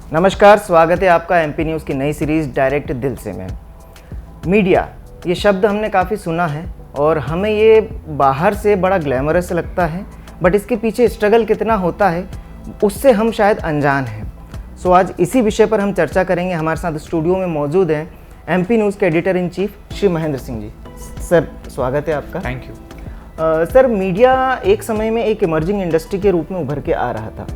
नमस्कार, स्वागत है आपका एमपी न्यूज़ की नई सीरीज़ डायरेक्ट दिल से में। मीडिया, ये शब्द हमने काफ़ी सुना है और हमें ये बाहर से बड़ा ग्लैमरस लगता है, बट इसके पीछे स्ट्रगल कितना होता है उससे हम शायद अनजान हैं। सो आज इसी विषय पर हम चर्चा करेंगे। हमारे साथ स्टूडियो में मौजूद हैं एमपी न्यूज़ के editor in chief Shri Mahendra Singh ji. Sir, स्वागत है आपका। Thank you. सर, मीडिया एक समय में एक इमर्जिंग इंडस्ट्री के रूप में उभर के आ रहा था,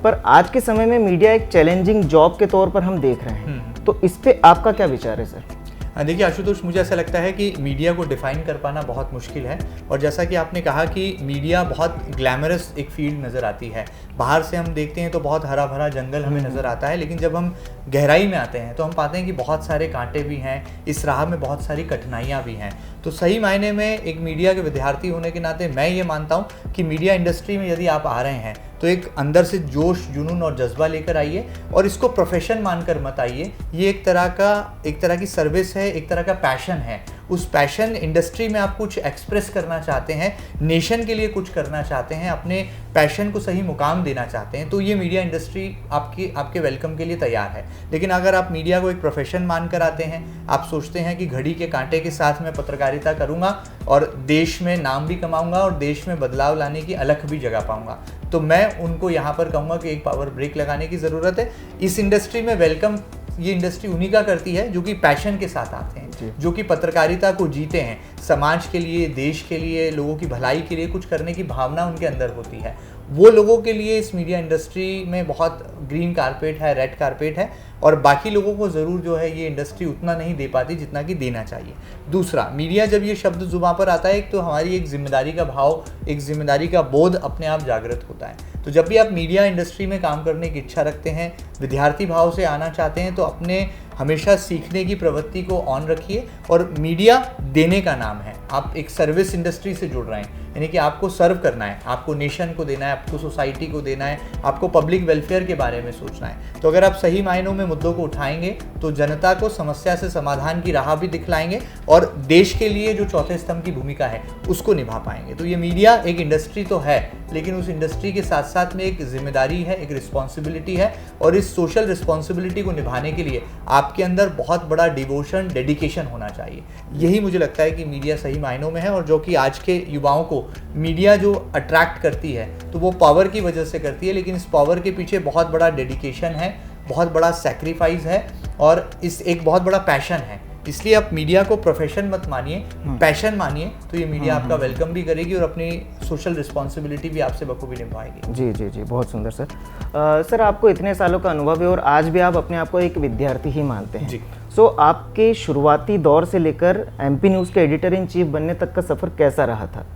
पर आज के समय में मीडिया एक चैलेंजिंग जॉब के तौर पर हम देख रहे हैं। तो इस पे आपका क्या विचार है सर? देखिए आशुतोष, मुझे ऐसा लगता है कि मीडिया को डिफाइन कर पाना बहुत मुश्किल है। और जैसा कि आपने कहा कि मीडिया बहुत ग्लैमरस एक फील्ड नज़र आती है। बाहर से हम देखते हैं तो बहुत हरा भरा जंगल हमें नज़र आता है, लेकिन जब हम गहराई में आते हैं तो हम पाते हैं कि बहुत सारे कांटे भी हैं, इस राह में बहुत सारी कठिनाइयाँ भी हैं। तो सही मायने में एक मीडिया के विद्यार्थी होने के नाते मैं ये मानता हूँ कि मीडिया इंडस्ट्री में यदि आप आ रहे हैं तो एक अंदर से जोश, जुनून और जज्बा लेकर आइए और इसको प्रोफेशन मानकर मत आइए। ये एक तरह की सर्विस है, एक तरह का पैशन है। उस पैशन इंडस्ट्री में आप कुछ एक्सप्रेस करना चाहते हैं, नेशन के लिए कुछ करना चाहते हैं, अपने पैशन को सही मुकाम देना चाहते हैं, तो ये मीडिया इंडस्ट्री आपके वेलकम के लिए तैयार है। लेकिन अगर आप मीडिया को एक प्रोफेशन मानकर आते हैं, आप सोचते हैं कि घड़ी के कांटे के साथ मैं पत्रकारिता करूंगा और देश में नाम भी कमाऊंगा और देश में बदलाव लाने की अलख भी जगा पाऊंगा, तो मैं उनको यहाँ पर कहूँगा कि एक पावर ब्रेक लगाने की ज़रूरत है। इस इंडस्ट्री में वेलकम ये इंडस्ट्री उन्हीं का करती है जो कि पैशन के साथ आते हैं, जो कि पत्रकारिता को जीते हैं, समाज के लिए, देश के लिए, लोगों की भलाई के लिए कुछ करने की भावना उनके अंदर होती है। वो लोगों के लिए इस मीडिया इंडस्ट्री में बहुत ग्रीन कारपेट है, रेड कारपेट है, और बाकी लोगों को ज़रूर जो है ये इंडस्ट्री उतना नहीं दे पाती जितना कि देना चाहिए। दूसरा, मीडिया जब ये शब्द जुबान पर आता है तो हमारी एक जिम्मेदारी का भाव, एक जिम्मेदारी का बोध अपने आप जागृत होता है। तो जब भी आप मीडिया इंडस्ट्री में काम करने की इच्छा रखते हैं, विद्यार्थी भाव से आना चाहते हैं, तो अपने हमेशा सीखने की प्रवृत्ति को ऑन रखिए। और मीडिया देने का नाम है, आप एक सर्विस इंडस्ट्री से जुड़ रहे हैं, यानी कि आपको सर्व करना है, आपको नेशन को देना है, आपको सोसाइटी को देना है, आपको पब्लिक वेलफेयर के बारे में सोचना है। तो अगर आप सही मायनों में मुद्दों को उठाएंगे तो जनता को समस्या से समाधान की राह भी दिखलाएंगे और देश के लिए जो चौथे स्तंभ की भूमिका है उसको निभा पाएंगे। तो ये मीडिया एक इंडस्ट्री तो है, लेकिन उस इंडस्ट्री के साथ साथ में एक जिम्मेदारी है, एक रिस्पॉन्सिबिलिटी है, और इस सोशल रिस्पॉन्सिबिलिटी को निभाने के लिए आपके अंदर बहुत बड़ा डिवोशन, डेडिकेशन होना चाहिए। यही मुझे लगता है कि मीडिया सही मायनों में है, और जो कि आज के युवाओं को मीडिया जो अट्रैक्ट करती है तो वो पावर की वजह से करती है, लेकिन इस पावर के पीछे बहुत बड़ा डेडिकेशन है, बहुत बड़ा सैक्रिफाइस है, और इस एक बहुत बड़ा पैशन है। इसलिए आप मीडिया को प्रोफेशन मत मानिए, पैशन मानिए, तो ये मीडिया आपका वेलकम भी करेगी और अपनी सोशल रिस्पॉन्सिबिलिटी भी आपसे बखूबी निभाएगी। जी जी जी, बहुत सुंदर सर। सर, आपको इतने सालों का अनुभव है और आज भी आप अपने आप को एक विद्यार्थी ही मानते हैं। जी। सो आपके शुरुआती दौर से लेकर एमपी न्यूज़ के एडिटर इन चीफ बनने तक का सफ़र कैसा रहा था?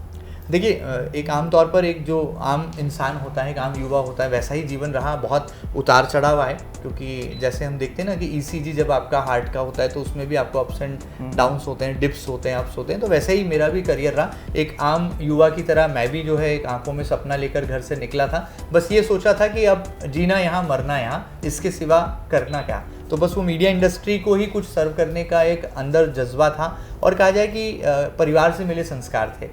देखिए, एक आम तौर पर एक जो आम इंसान होता है, एक आम युवा होता है, वैसा ही जीवन रहा। बहुत उतार चढ़ाव आए, क्योंकि जैसे हम देखते हैं ना कि ईसीजी जब आपका हार्ट का होता है तो उसमें भी आपको अप्स एंड डाउन्स होते हैं, डिप्स होते हैं, अप्स होते हैं। तो वैसे ही मेरा भी करियर रहा। एक आम युवा की तरह मैं भी जो है एक आंखों में सपना लेकर घर से निकला था। बस ये सोचा था कि अब जीना यहाँ, मरना यहाँ, इसके सिवा करना क्या। तो बस वो मीडिया इंडस्ट्री को ही कुछ सर्व करने का एक अंदर जज्बा था, और कहा जाए कि परिवार से मिले संस्कार थे।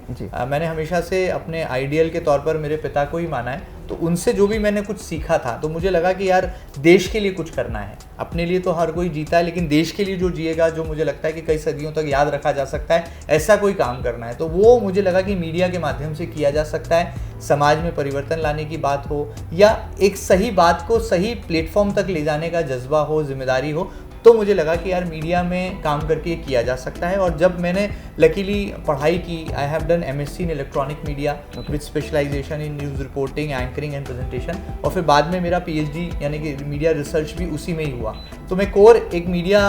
मैंने हमेशा से अपने आइडियल के तौर पर मेरे पिता को ही माना है, तो उनसे जो भी मैंने कुछ सीखा था तो मुझे लगा कि यार देश के लिए कुछ करना है। अपने लिए तो हर कोई जीता है, लेकिन देश के लिए जो जिएगा, जो मुझे लगता है कि कई सदियों तक याद रखा जा सकता है, ऐसा कोई काम करना है। तो वो मुझे लगा कि मीडिया के माध्यम से किया जा सकता है। समाज में परिवर्तन लाने की बात हो या एक सही बात को सही प्लेटफॉर्म तक ले जाने का जज्बा हो, जिम्मेदारी हो, तो मुझे लगा कि यार मीडिया में काम करके किया जा सकता है। और जब मैंने लकीली पढ़ाई की, I have done MSc in electronic media with specialisation in news reporting, anchoring and presentation, और फिर बाद में मेरा पीएचडी यानी कि मीडिया रिसर्च भी उसी में ही हुआ। तो मैं कोर एक मीडिया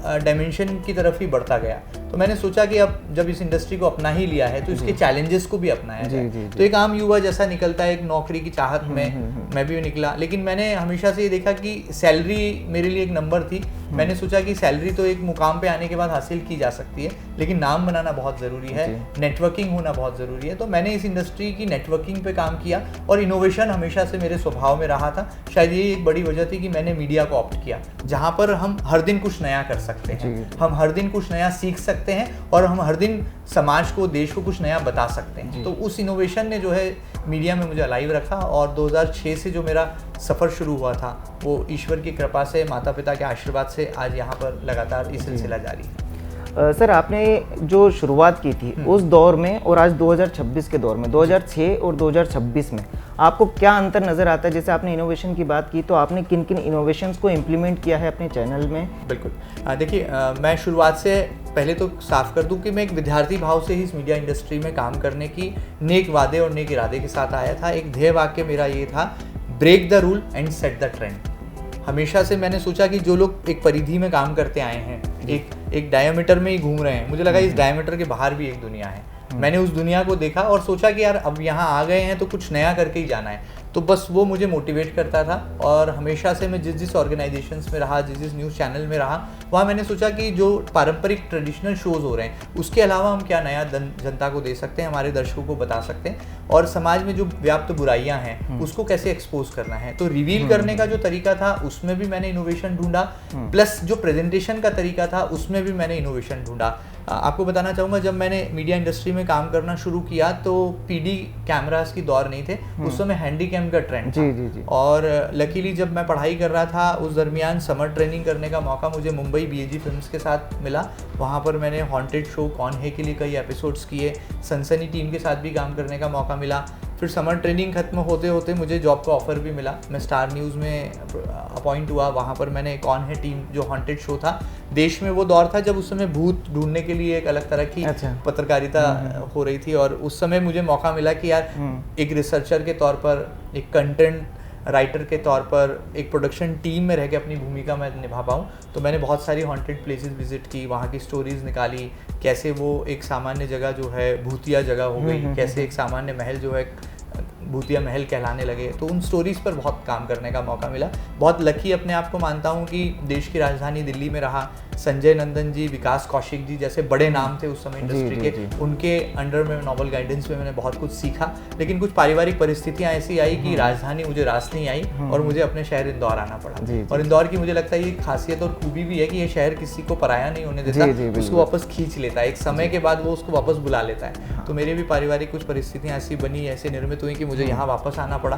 डायमेंशन की तरफ ही बढ़ता गया। तो मैंने सोचा कि अब जब इस इंडस्ट्री को अपना ही लिया है तो इसके चैलेंजेस को भी अपनाया जाए। तो एक आम युवा जैसा निकलता है, एक नौकरी की चाहत में मैं भी निकला। लेकिन मैंने हमेशा से ये देखा कि सैलरी मेरे लिए एक नंबर थी। मैंने सोचा कि सैलरी तो एक मुकाम पे आने के बाद हासिल की जा सकती है, लेकिन नाम बनाना बहुत ज़रूरी है, नेटवर्किंग होना बहुत ज़रूरी है। तो मैंने इस इंडस्ट्री की नेटवर्किंग पे काम किया, और इनोवेशन हमेशा से मेरे स्वभाव में रहा था। शायद ये एक बड़ी वजह थी कि मैंने मीडिया को ऑप्ट किया, जहाँ पर हम हर दिन कुछ नया कर सकते हैं, हम हर दिन कुछ नया सीख सकते हैं, और हम हर दिन समाज को, देश को कुछ नया बता सकते हैं। तो उस इनोवेशन ने जो है मीडिया में मुझे अलाइव रखा। और 2006 से जो मेरा सफ़र शुरू हुआ था वो ईश्वर की कृपा से, माता पिता के आशीर्वाद से आज यहाँ पर लगातार ये सिलसिला जारी है। सर, आपने जो शुरुआत की थी उस दौर में और आज 2026 के दौर में, 2006 और 2026 में आपको क्या अंतर नज़र आता है? जैसे आपने इनोवेशन की बात की, तो आपने किन किन इनोवेशंस को इम्प्लीमेंट किया है अपने चैनल में? बिल्कुल, देखिए, मैं शुरुआत से पहले तो साफ कर दूं कि मैं एक विद्यार्थी भाव से ही इस मीडिया इंडस्ट्री में काम करने की नेक वादे और नेक इरादे के साथ आया था। एक ध्येय वाक्य मेरा ये था, break the rule and set the trend. हमेशा से मैंने सोचा कि जो लोग एक परिधि में काम करते आए हैं, एक डायमीटर में ही घूम रहे हैं, मुझे लगा इस डायमीटर के बाहर भी एक दुनिया है। मैंने उस दुनिया को देखा और सोचा कि यार अब यहाँ आ गए हैं तो कुछ नया करके ही जाना है। तो बस वो मुझे मोटिवेट करता था। और हमेशा से मैं जिस ऑर्गेनाइजेशंस में रहा, जिस न्यूज़ चैनल में रहा, वहाँ मैंने सोचा कि जो पारंपरिक ट्रेडिशनल शोज़ हो रहे हैं उसके अलावा हम क्या नया जनता को दे सकते हैं, हमारे दर्शकों को बता सकते हैं, और समाज में जो व्याप्त बुराइयां हैं उसको कैसे एक्सपोज करना है। तो रिवील करने का जो तरीका था उसमें भी मैंने इनोवेशन ढूंढा, प्लस जो प्रेजेंटेशन का तरीका था उसमें भी मैंने इनोवेशन ढूंढा। आपको बताना चाहूँगा, जब मैंने मीडिया इंडस्ट्री में काम करना शुरू किया तो PD कैमरास की दौर नहीं थे, उस समय हैंडी कैम का ट्रेंड था। जी। और लकीली जब मैं पढ़ाई कर रहा था उस दरमियान समर ट्रेनिंग करने का मौका मुझे मुंबई BAG फिल्म्स के साथ मिला। वहाँ पर मैंने हॉन्टेड शो कौन है के लिए कई एपिसोड्स किए, सनसनी टीम के साथ भी काम करने का मौका मिला। फिर समर ट्रेनिंग खत्म होते होते मुझे जॉब का ऑफर भी मिला, मैं स्टार न्यूज़ में अपॉइंट हुआ। वहाँ पर मैंने कौन है टीम जो हॉन्टेड शो था, देश में वो दौर था जब उस समय भूत ढूंढने के लिए एक अलग तरह की पत्रकारिता हो रही थी। और उस समय मुझे मौका मिला कि यार एक रिसर्चर के तौर पर, एक कंटेंट राइटर के तौर पर, एक प्रोडक्शन टीम में रह के अपनी भूमिका मैं निभा पाऊँ। तो मैंने बहुत सारी हॉन्टेड प्लेसेस विजिट की, वहाँ की स्टोरीज़ निकाली, कैसे वो एक सामान्य जगह जो है भूतिया जगह हो गई, कैसे एक सामान्य महल जो है भूतिया महल कहलाने लगे। तो उन स्टोरीज़ पर बहुत काम करने का मौका मिला। बहुत लकी अपने आप को मानता हूँ कि देश की राजधानी दिल्ली में रहा। संजय नंदन जी, विकास कौशिक जी जैसे बड़े नाम थे उस समय इंडस्ट्री के, उनके अंडर में नॉवल गाइडेंस में मैंने बहुत कुछ सीखा। लेकिन कुछ पारिवारिक परिस्थितियाँ ऐसी आई कि राजधानी मुझे रास नहीं आई और मुझे अपने शहर इंदौर आना पड़ा। और इंदौर की मुझे लगता है ये खासियत और खूबी भी है कि ये शहर किसी को पराया नहीं होने देता, उसको वापस खींच लेता है, एक समय के बाद वो उसको वापस बुला लेता है। तो मेरी भी पारिवारिक कुछ परिस्थितियाँ ऐसी बनी, ऐसे निर्मित हुई कि मुझे यहाँ वापस आना पड़ा।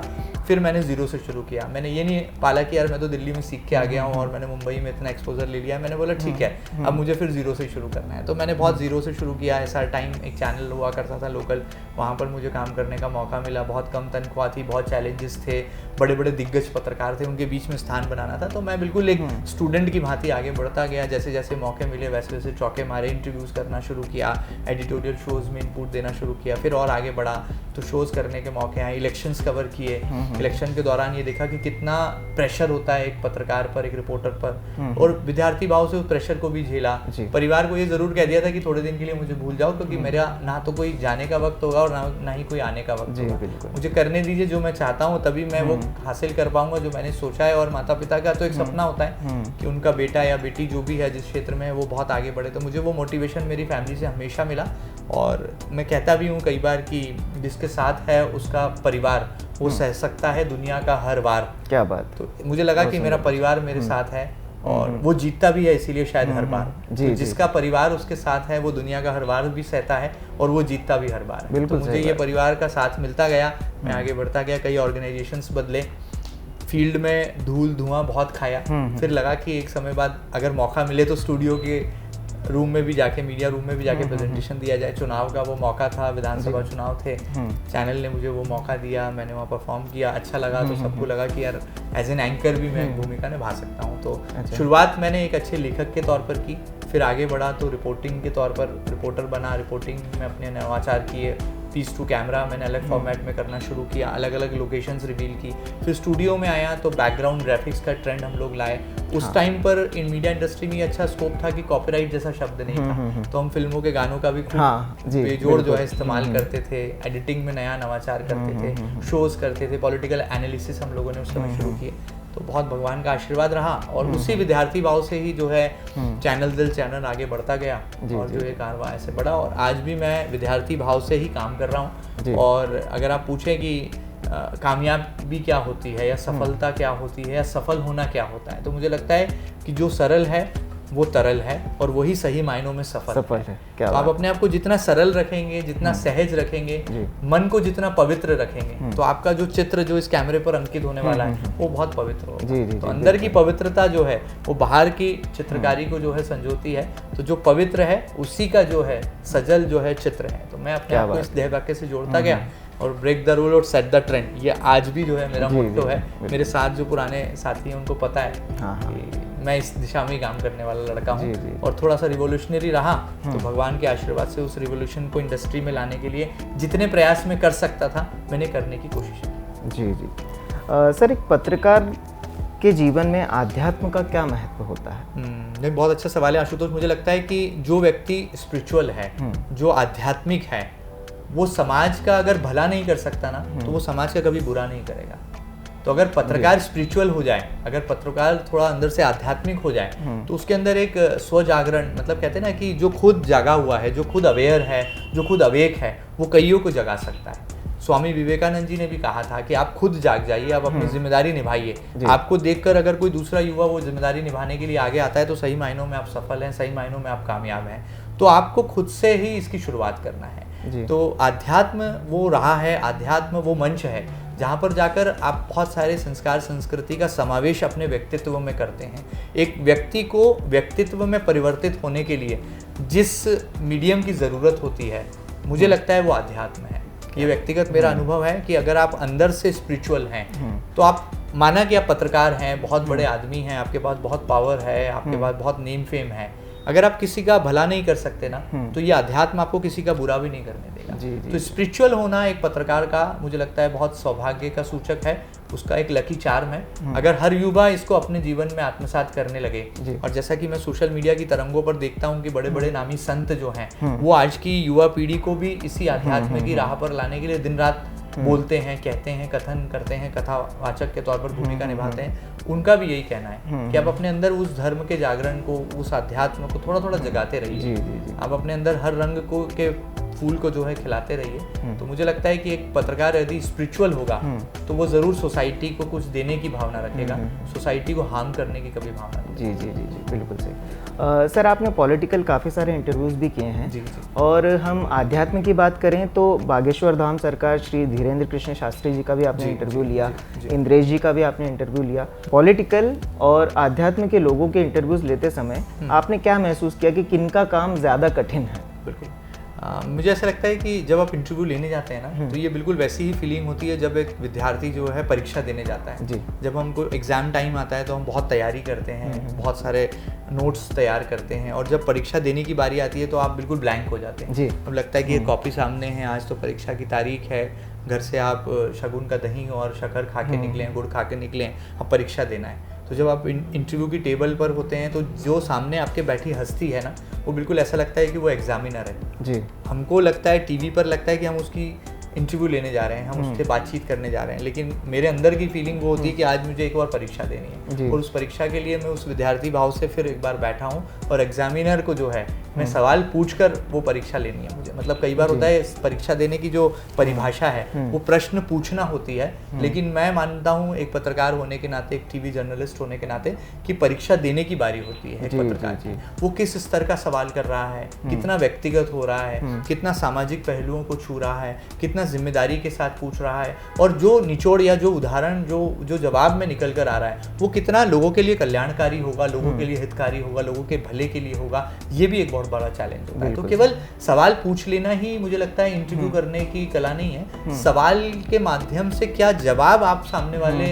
फिर मैंने ज़ीरो से शुरू किया। मैंने ये नहीं पाला कि यार मैं तो दिल्ली में सीख के आ गया हूँ और मैंने मुंबई में इतना एक्सपोजर ले लिया। मैंने बोला ठीक है, अब मुझे फिर ज़ीरो से शुरू करना है। तो मैंने बहुत ज़ीरो से शुरू किया। ऐसा टाइम एक चैनल हुआ करता था लोकल, वहाँ पर मुझे काम करने का मौका मिला। बहुत कम तनख्वाह थी, बहुत चैलेंजेस थे, बड़े बड़े दिग्गज पत्रकार थे, उनके बीच में स्थान बनाना था। तो मैं बिल्कुल एक स्टूडेंट की भांति आगे बढ़ता गया। जैसे जैसे मौके मिले वैसे वैसे चौके मारे, इंटरव्यूज़ करना शुरू किया, एडिटोरियल शोज़ में इनपुट देना शुरू किया। फिर और आगे बढ़ा तो शोज़ करने के मौके आए, इलेक्शंस कवर किए। इलेक्शन के दौरान ये देखा कि कितना प्रेशर होता है एक पत्रकार पर, एक रिपोर्टर पर, और विद्यार्थी भाव से उस प्रेशर को भी झेला। परिवार को ये ज़रूर कह दिया था कि थोड़े दिन के लिए मुझे भूल जाओ, क्योंकि मेरा ना तो कोई जाने का वक्त होगा और ना ही कोई आने का वक्त होगा। मुझे करने दीजिए जो मैं चाहता हूँ, तभी मैं वो हासिल कर पाऊंगा जो मैंने सोचा है। और माता पिता का तो एक सपना होता है कि उनका बेटा या बेटी जो भी है जिस क्षेत्र में है वो बहुत आगे बढ़े। तो मुझे वो मोटिवेशन मेरी फैमिली से हमेशा मिला। और मैं कहता भी हूँ कई बार कि जिसके साथ है उसका परिवार वो सह सकता है दुनिया का हर वार। क्या बात। तो मुझे लगा कि मेरा परिवार मेरे साथ है और वो जीतता भी है, इसीलिए शायद हर बार। तो जिसका परिवार उसके साथ है वो दुनिया का हर वार भी सहता है और वो जीतता भी हर बार है। तो मुझे ये परिवार का साथ मिलता गया, मैं आगे बढ़ता गया। कई ऑर्गेनाइजेशंस बदले, फील्ड में धूल धुआं बहुत खाया। फिर लगा कि एक समय बाद अगर मौका मिले तो स्टूडियो के रूम में भी जाके, मीडिया रूम में भी जाके प्रेजेंटेशन दिया जाए। चुनाव का वो मौका था, विधानसभा चुनाव थे, चैनल ने मुझे वो मौका दिया, मैंने वहाँ परफॉर्म किया, अच्छा लगा। तो सबको लगा कि यार एज एन एंकर भी मैं भूमिका निभा सकता हूँ। तो शुरुआत मैंने एक अच्छे लेखक के तौर पर की, फिर आगे बढ़ा तो रिपोर्टिंग के तौर पर रिपोर्टर बना। रिपोर्टिंग में अपने नवाचार किए, पीस टू कैमरा मैंने अलग फॉर्मेट में करना शुरू किया, अलग अलग लोकेशंस रिवील की। फिर स्टूडियो में आया तो बैकग्राउंड ग्राफिक्स का ट्रेंड हम लोग लाए। उस टाइम पर इन मीडिया इंडस्ट्री में अच्छा स्कोप था कि कॉपीराइट जैसा शब्द नहीं था, तो हम फिल्मों के गानों का भी खूब बेजोड़ जो है इस्तेमाल करते थे। एडिटिंग में नया नवाचार करते थे, शोज़ करते थे, पॉलिटिकल एनालिसिस हम लोगों ने उस समय शुरू किए। तो बहुत भगवान का आशीर्वाद रहा और उसी विद्यार्थी भाव से ही जो है चैनल दिल चैनल आगे बढ़ता गया और जो ये कारवां ऐसे बढ़ा। और आज भी मैं विद्यार्थी भाव से ही काम कर रहा हूँ। और अगर आप पूछें कि कामयाबी क्या होती है या सफलता क्या होती है या सफल होना क्या होता है, तो मुझे लगता है कि जो सरल है वो तरल है और वही सही मायनों में सफल है। क्या तो आप अपने आप को जितना सरल रखेंगे, जितना सहज रखेंगे, मन को जितना पवित्र रखेंगे, तो आपका जो चित्र जो इस कैमरे पर अंकित होने वाला है वो बहुत पवित्र होगा। तो अंदर की पवित्रता जो है वो बाहर की चित्रकारी को जो है संजोती है। तो जो पवित्र है उसी का जो है सजल जो है चित्र है। तो मैं अपने आप को इस देह वाक्य से जोड़ता गया और ब्रेक द रूल और सेट द ट्रेंड, ये आज भी जो है मेरा मोट्टो है। मेरे साथ जो पुराने साथी हैं उनको पता है कि मैं इस दिशा में ही काम करने वाला लड़का हूँ और थोड़ा सा रिवोल्यूशनरी रहा तो भगवान के आशीर्वाद से उस रिवोल्यूशन को इंडस्ट्री में लाने के लिए जितने प्रयास में कर सकता था मैंने करने की कोशिश की। जी। सर, एक पत्रकार के जीवन में आध्यात्म का क्या महत्व होता है? बहुत अच्छा सवाल है आशुतोष। मुझे लगता है कि जो व्यक्ति स्पिरिचुअल है, जो आध्यात्मिक है, वो समाज का अगर भला नहीं कर सकता ना तो वो समाज का कभी बुरा नहीं करेगा। तो अगर पत्रकार स्पिरिचुअल हो जाए, अगर पत्रकार थोड़ा अंदर से आध्यात्मिक हो जाए तो उसके अंदर एक स्व जागरण, मतलब कहते हैं ना कि जो खुद जागा हुआ है, जो खुद अवेयर है, जो खुद अवेक है, वो कईयों को जगा सकता है। स्वामी विवेकानंद जी ने भी कहा था कि आप खुद जाग जाइए, आप अपनी जिम्मेदारी निभाइए। आपको देखकर अगर कोई दूसरा युवा वो जिम्मेदारी निभाने के लिए आगे आता है तो सही मायनों में आप सफल हैं, सही मायनों में आप कामयाब हैं। तो आपको खुद से ही इसकी शुरुआत करना है। तो आध्यात्म वो रहा है, आध्यात्म वो मंच है जहाँ पर जाकर आप बहुत सारे संस्कार संस्कृति का समावेश अपने व्यक्तित्व में करते हैं। एक व्यक्ति को व्यक्तित्व में परिवर्तित होने के लिए जिस मीडियम की ज़रूरत होती है, मुझे लगता है वो आध्यात्म है। ये व्यक्तिगत मेरा अनुभव है कि अगर आप अंदर से स्पिरिचुअल हैं तो आप माना कि आप पत्रकार हैं, बहुत बड़े आदमी हैं, आपके पास बहुत पावर है, आपके पास बहुत नेम फेम है, अगर आप किसी का भला नहीं कर सकते ना तो ये अध्यात्म आपको किसी का बुरा भी नहीं करने देगा। तो स्पिरिचुअल होना एक पत्रकार का मुझे लगता है बहुत सौभाग्य का सूचक है, उसका एक लकी चार्म है। अगर हर युवा इसको अपने जीवन में आत्मसात करने लगे, और जैसा कि मैं सोशल मीडिया की तरंगों पर देखता हूँ कि बड़े बड़े नामी संत जो हैं वो आज की युवा पीढ़ी को भी इसी आध्यात्म की राह पर लाने के लिए दिन रात बोलते हैं, कहते हैं, कथन करते हैं, कथावाचक के तौर पर भूमिका निभाते हैं। उनका भी यही कहना है कि आप अपने अंदर उस धर्म के जागरण को, उस आध्यात्म को थोड़ा थोड़ा जगाते रहिए। आप अपने अंदर हर रंग को के फूल को जो है खिलाते रहिए। तो मुझे लगता है कि एक पत्रकार यदि स्पिरिचुअल होगा तो वो ज़रूर सोसाइटी को कुछ देने की भावना रखेगा, सोसाइटी को हार्म करने की कभी भावना नहीं। जी, बिल्कुल सही। सर, आपने पॉलिटिकल काफ़ी सारे इंटरव्यूज़ भी किए हैं। और हम आध्यात्म की बात करें तो बागेश्वर धाम सरकार श्री धीरेन्द्र कृष्ण शास्त्री जी का भी आपने इंटरव्यू लिया, इंद्रेश जी का भी आपने इंटरव्यू लिया। पॉलिटिकल और आध्यात्म के लोगों के इंटरव्यूज़ लेते समय आपने क्या महसूस किया कि किनका काम ज़्यादा कठिन है? बिल्कुल, मुझे ऐसा लगता है कि जब आप इंटरव्यू लेने जाते हैं ना तो ये बिल्कुल वैसी ही फीलिंग होती है जब एक विद्यार्थी जो है परीक्षा देने जाता है। जब हमको एग्ज़ाम टाइम आता है तो हम बहुत तैयारी करते हैं, बहुत सारे नोट्स तैयार करते हैं, और जब परीक्षा देने की बारी आती है तो आप बिल्कुल ब्लैंक हो जाते हैं। अब लगता है कि ये कॉपी सामने है, आज तो परीक्षा की तारीख है, घर से आप शगुन का दही और शक्कर खा के निकलें, गुड़ खा के निकलें, अब परीक्षा देना है। तो जब आप इंटरव्यू की टेबल पर होते हैं तो जो सामने आपके बैठी हस्ती है ना, वो बिल्कुल ऐसा लगता है कि वो एग्जामिनर है। हमको लगता है, टीवी पर लगता है कि हम उसकी इंटरव्यू लेने जा रहे हैं, हम उससे बातचीत करने जा रहे हैं, लेकिन मेरे अंदर की फीलिंग वो होती है कि आज मुझे एक बार परीक्षा देनी है और उस परीक्षा के लिए मैं उस विद्यार्थी भाव से फिर एक बार बैठा हूँ और एग्जामिनर को जो है मैं सवाल पूछकर वो परीक्षा लेनी है मुझे। मतलब कई बार होता है परीक्षा देने की जो परिभाषा है वो प्रश्न पूछना होती है, लेकिन मैं मानता हूँ एक पत्रकार होने के नाते, एक टीवी जर्नलिस्ट होने के नाते, कि परीक्षा देने की बारी होती है एक पत्रकार की। वो किस स्तर का सवाल कर रहा है, कितना व्यक्तिगत हो रहा है, कितना सामाजिक पहलुओं को छू रहा है, कितना जिम्मेदारी के साथ पूछ रहा है, और जो निचोड़ या जो उदाहरण जो जवाब में निकल कर आ रहा है वो कितना लोगों के लिए कल्याणकारी होगा, लोगों के लिए हितकारी होगा, लोगों के भले के लिए होगा। ये भी एक बहुत बड़ा चैलेंज होता है। तो केवल सवाल पूछ लेना ही मुझे लगता है इंटरव्यू करने की कला नहीं है। सवाल के माध्यम से क्या जवाब आप सामने वाले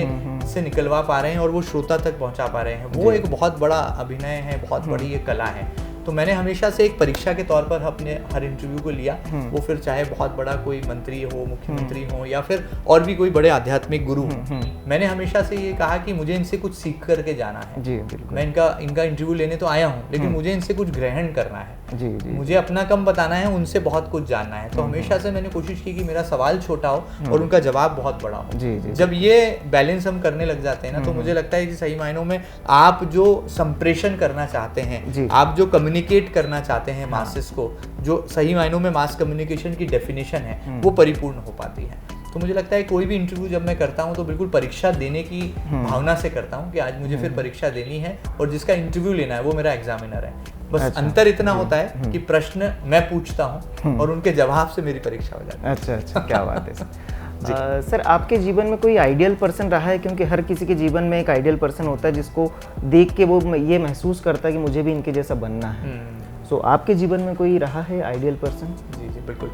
से निकलवा पा रहे हैं और वो श्रोता तक पहुंचा पा रहे हैं, वो एक बहुत बड़ा अभिनय है, बहुत बड़ी एक कला है। तो मैंने हमेशा से एक परीक्षा के तौर पर अपने हर इंटरव्यू को लिया, वो फिर चाहे बहुत बड़ा कोई मंत्री हो, मुख्यमंत्री हो, या फिर और भी कोई बड़े आध्यात्मिक गुरु हो। मैंने हमेशा से ये कहा कि मुझे इनसे कुछ सीख करके जाना है। मैं इनका इंटरव्यू लेने तो आया हूँ, लेकिन मुझे इनसे कुछ ग्रहण करना है, मुझे अपना कम बताना है, उनसे बहुत कुछ जानना है। तो हमेशा से मैंने कोशिश की कि मेरा सवाल छोटा हो और उनका जवाब बहुत बड़ा हो। जब ये बैलेंस हम करने लग जाते हैं ना, तो मुझे लगता है कि सही मायनों में आप जो संप्रेषण करना चाहते हैं, आप जो कम्युनिकेट करना चाहते हैं मासेस को, जो सही मायनों में मास कम्युनिकेशन की डेफिनेशन है, वो परिपूर्ण हो पाती है। तो मुझे लगता है कोई भी इंटरव्यू जब मैं करता हूँ तो बिल्कुल परीक्षा देने की भावना से करता हूँ कि आज मुझे फिर परीक्षा देनी है और जिसका इंटरव्यू लेना है वो मेरा एग्जामिनर है। बस अच्छा, अंतर इतना होता है कि प्रश्न मैं पूछता हूँ और उनके जवाब से मेरी परीक्षा हो जाती है। अच्छा अच्छा, क्या बात है सर। सर आपके जीवन में कोई आइडियल पर्सन रहा है? क्योंकि हर किसी के जीवन में एक आइडियल पर्सन होता है जिसको देख के वो ये महसूस करता है कि मुझे भी इनके जैसा बनना है। सो आपके जीवन में कोई रहा है आइडियल पर्सन? जी जी बिल्कुल।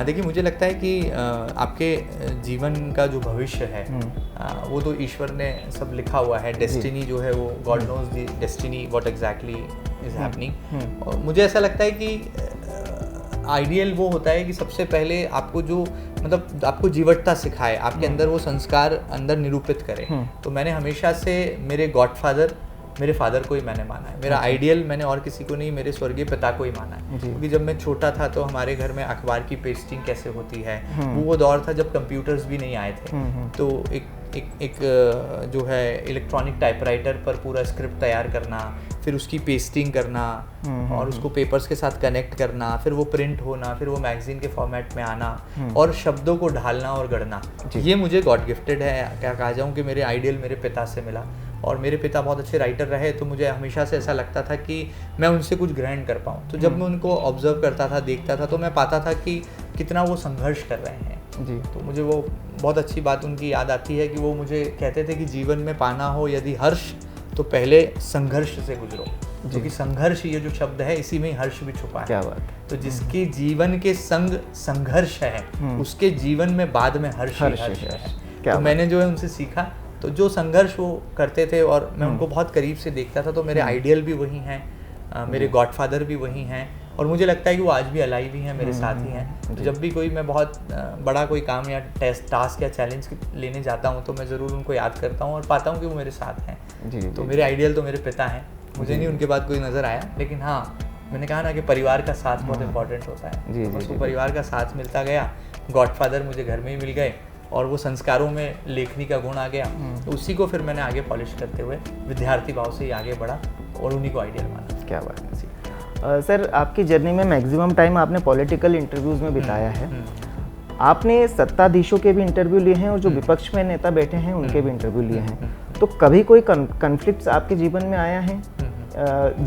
देखिए मुझे लगता है कि आपके जीवन का जो भविष्य है वो तो ईश्वर ने सब लिखा हुआ है। डेस्टिनी जो है वो God knows the destiny what exactly is happening. और मुझे ऐसा लगता है कि आइडियल वो होता है कि सबसे पहले आपको जो मतलब आपको जीवटता सिखाए, आपके अंदर वो संस्कार अंदर निरूपित करे। तो मैंने हमेशा से मेरे गॉडफादर मेरे फादर को ही मैंने माना है। मेरा आइडियल मैंने और किसी को नहीं, मेरे स्वर्गीय पिता को ही माना है। क्योंकि जब मैं छोटा था तो हमारे घर में अखबार की पेस्टिंग कैसे होती है, वो दौर था जब कंप्यूटर्स भी नहीं आए थे। तो एक जो है इलेक्ट्रॉनिक टाइपराइटर पर पूरा स्क्रिप्ट तैयार करना, फिर उसकी पेस्टिंग करना और उसको पेपर्स के साथ कनेक्ट करना, फिर वो प्रिंट होना, फिर वो मैगजीन के फॉर्मेट में आना और शब्दों को ढालना और गढ़ना, ये मुझे गॉड गिफ्टेड है। क्या कहा जाऊँ कि मेरे आइडियल मेरे पिता से मिला। और मेरे पिता बहुत अच्छे राइटर रहे तो मुझे हमेशा से ऐसा लगता था कि मैं उनसे कुछ ग्रहण कर पाऊँ। तो जब मैं उनको ऑब्जर्व करता था, देखता था, तो मैं पाता था कि कितना वो संघर्ष कर रहे हैं जी। तो मुझे वो बहुत अच्छी बात उनकी याद आती है कि वो मुझे कहते थे कि जीवन में पाना हो यदि हर्ष तो पहले संघर्ष से गुजरो, क्योंकि संघर्ष ये जो शब्द है इसी में ही हर्ष भी छुपा है। क्या बात। तो जिसके जीवन के संग संघर्ष है उसके जीवन में बाद में हर्ष है। तो मैंने जो है उनसे सीखा, तो जो संघर्ष वो करते थे और मैं उनको बहुत करीब से देखता था, तो मेरे आइडियल भी वही हैं, मेरे गॉडफादर भी वही हैं और मुझे लगता है कि वो आज भी अलाइव ही हैं, मेरे साथ ही हैं। तो जब भी कोई मैं बहुत बड़ा कोई काम या टास्क या चैलेंज लेने जाता हूँ तो मैं ज़रूर उनको याद करता हूँ और पाता हूँ कि वो मेरे साथ हैं। तो मेरे आइडियल तो मेरे पिता हैं, मुझे नहीं उनके बाद कोई नज़र आया। लेकिन हाँ, मैंने कहा ना कि परिवार का साथ बहुत इंपॉर्टेंट होता है। उसको परिवार का साथ मिलता गया, गॉडफादर मुझे घर में ही मिल गए और वो संस्कारों में लेखनी का गुण आ गया। तो उसी को फिर मैंने आगे पॉलिश करते हुए विद्यार्थी भाव से ही आगे बढ़ा और उन्हीं को आइडियल माना। क्या बात है। सर आपकी जर्नी में मैक्सिमम टाइम आपने पॉलिटिकल इंटरव्यूज़ में बिताया है। आपने सत्ताधीशों के भी इंटरव्यू लिए हैं और जो विपक्ष में नेता बैठे हैं उनके भी इंटरव्यू लिए हैं। तो कभी कोई कन्फ्लिक्ट्स आपके जीवन में आया है?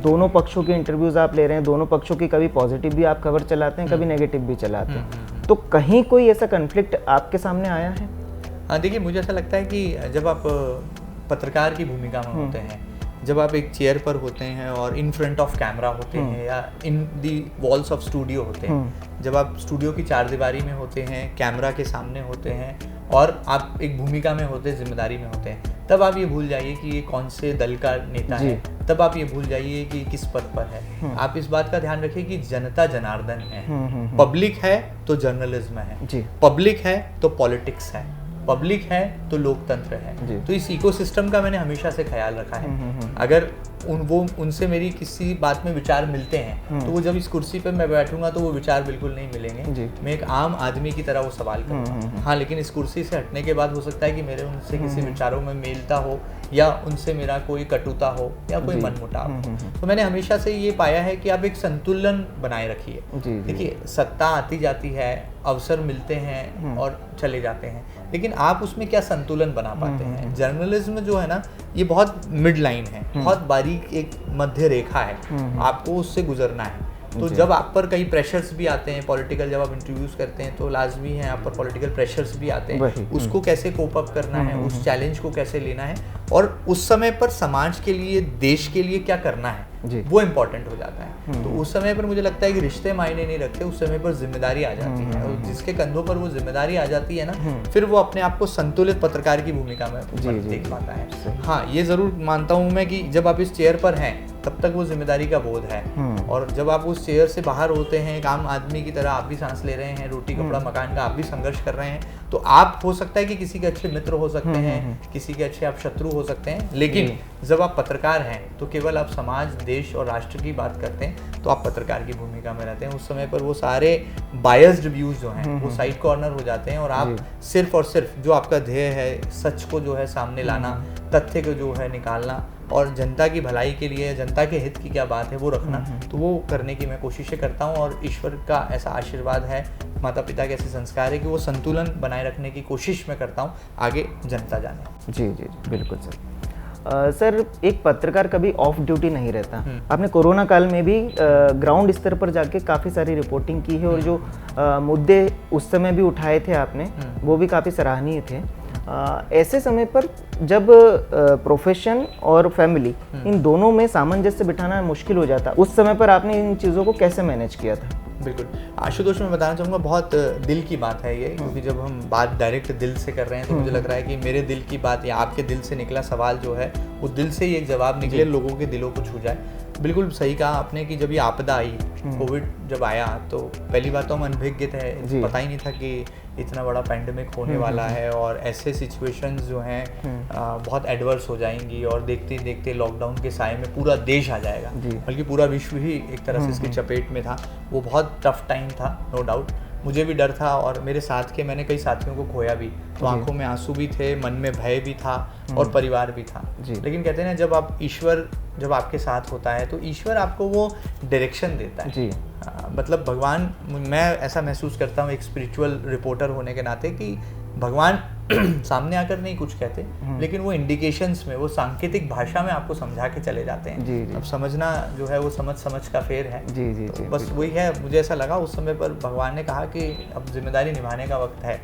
दोनों पक्षों के इंटरव्यूज़ आप ले रहे हैं, दोनों पक्षों की कभी पॉजिटिव भी आप खबर चलाते हैं, कभी नेगेटिव भी चलाते हैं, तो कहीं कोई ऐसा कन्फ्लिक्ट आपके सामने आया है? हाँ देखिए, मुझे ऐसा लगता है कि जब आप पत्रकार की भूमिका में होते हैं, जब आप एक चेयर पर होते हैं और इन फ्रंट ऑफ कैमरा होते हैं या इन दी वॉल्स ऑफ स्टूडियो होते हैं, जब आप स्टूडियो की चारदीवारी में होते हैं, कैमरा के सामने होते हैं और आप एक भूमिका में होते हैं, जिम्मेदारी में होते हैं, तब आप ये भूल जाइए कि ये कौन से दल का नेता है, तब आप ये भूल जाइए कि किस पद पर है। आप इस बात का ध्यान रखिए कि जनता जनार्दन है, पब्लिक है तो जर्नलिज्म है, पब्लिक है तो पॉलिटिक्स है, पब्लिक है तो लोकतंत्र है। तो इस इकोसिस्टम का मैंने हमेशा से ख्याल रखा है। अगर उनसे मेरी किसी बात में विचार मिलते हैं तो वो जब इस कुर्सी पर मैं बैठूंगा तो वो विचार बिल्कुल नहीं मिलेंगे। मैं एक आम आदमी की तरह वो सवाल करूंगा। हाँ, लेकिन इस कुर्सी से हटने के बाद हो सकता है कि मेरे उनसे किसी विचारों में मेलता हो या उनसे मेरा कोई कटुता हो या कोई मनमुटाव हो। तो मैंने हमेशा से ये पाया है कि आप एक संतुलन बनाए रखिए। देखिए, सत्ता आती जाती है, अवसर मिलते हैं और चले जाते हैं, लेकिन आप उसमें क्या संतुलन बना पाते हैं। जर्नलिज्म जो है ना, ये बहुत मिड लाइन है, बहुत बारीक एक मध्य रेखा है, आपको उससे गुजरना है। तो जब आप पर कई प्रेशर्स भी आते हैं, पॉलिटिकल जब आप इंटरव्यूज करते हैं तो लाजमी है आप पर पॉलिटिकल प्रेशर्स भी आते हैं, उसको कैसे कोप अप करना है, उस चैलेंज को कैसे लेना है और उस समय पर समाज के लिए, देश के लिए क्या करना है, वो इम्पोर्टेंट हो जाता है। तो उस समय पर मुझे लगता है कि रिश्ते मायने नहीं रखते, उस समय पर जिम्मेदारी आ जाती है और जिसके कंधों पर वो जिम्मेदारी आ जाती है ना, फिर वो अपने आप को संतुलित पत्रकार की भूमिका में देख पाता है। हाँ, ये जरूर मानता हूँ मैं कि जब आप इस चेयर पर हैं तब तक वो जिम्मेदारी का बोध है, और जब आप उस चेयर से बाहर होते हैं, एक आम आदमी की तरह आप भी सांस ले रहे हैं, रोटी कपड़ा मकान का आप भी संघर्ष कर रहे हैं, तो आप हो सकता है कि किसी के अच्छे मित्र हो सकते हैं, किसी के अच्छे आप शत्रु हो सकते हैं, लेकिन जब आप पत्रकार हैं तो केवल आप समाज, देश और राष्ट्र की बात करते हैं, तो आप पत्रकार की भूमिका में रहते हैं। उस समय पर वो सारे बायस्ड व्यूज जो हैं वो साइड कॉर्नर हो जाते हैं और आप सिर्फ और सिर्फ जो आपका ध्येय है, सच को जो है सामने लाना, तथ्य को जो है निकालना, और जनता की भलाई के लिए, जनता के हित की क्या बात है वो रखना, तो वो करने की मैं कोशिशें करता हूँ। और ईश्वर का ऐसा आशीर्वाद है, माता पिता के ऐसे संस्कार है कि वो संतुलन बनाए रखने की कोशिश मैं करता हूँ, आगे जनता जाने। जी जी जी बिल्कुल सर। सर एक पत्रकार कभी ऑफ ड्यूटी नहीं रहता। आपने कोरोना काल में भी ग्राउंड स्तर पर जाके काफ़ी सारी रिपोर्टिंग की है और जो मुद्दे उस समय भी उठाए थे आपने वो भी काफ़ी सराहनीय थे। ऐसे समय पर जब प्रोफेशन और फैमिली इन दोनों में सामंजस्य बिठाना मुश्किल हो जाता, उस समय पर आपने इन चीज़ों को कैसे मैनेज किया था? बिल्कुल आशुतोष, मैं बताना चाहूँगा बहुत दिल की बात है ये, क्योंकि जब हम बात डायरेक्ट दिल से कर रहे हैं तो मुझे लग रहा है कि मेरे दिल की बात या आपके दिल से निकला सवाल जो है वो दिल से ही एक जवाब निकले, लोगों के दिलों को छू जाए। बिल्कुल सही कहा आपने कि जब ये आपदा आई, कोविड जब आया, तो पहली बात तो हम अनभिज्ञ थे, पता ही नहीं था कि इतना बड़ा पैंडेमिक होने वाला है और ऐसे सिचुएशंस जो हैं बहुत एडवर्स हो जाएंगी और देखते ही देखते लॉकडाउन के साए में पूरा देश आ जाएगा, बल्कि पूरा विश्व ही एक तरह से इसकी चपेट में था। वो बहुत टफ टाइम था, नो डाउट। मुझे भी डर था और मेरे साथ के मैंने कई साथियों को खोया भी, तो आंखों में आंसू भी थे, मन में भय भी था और परिवार भी था। लेकिन कहते हैं ना, जब आप ईश्वर जब आपके साथ होता है तो ईश्वर आपको वो डायरेक्शन देता है। जी। मतलब भगवान, मैं ऐसा महसूस करता हूँ एक स्पिरिचुअल रिपोर्टर होने के नाते कि भगवान सामने आकर नहीं कुछ कहते, लेकिन वो इंडिकेशंस में, वो सांकेतिक भाषा में आपको समझा के चले जाते हैं। जी। अब समझना जो है वो समझ का फेर है। जी जी, तो बस वही है। मुझे ऐसा लगा उस समय पर भगवान ने कहा कि अब जिम्मेदारी निभाने का वक्त है।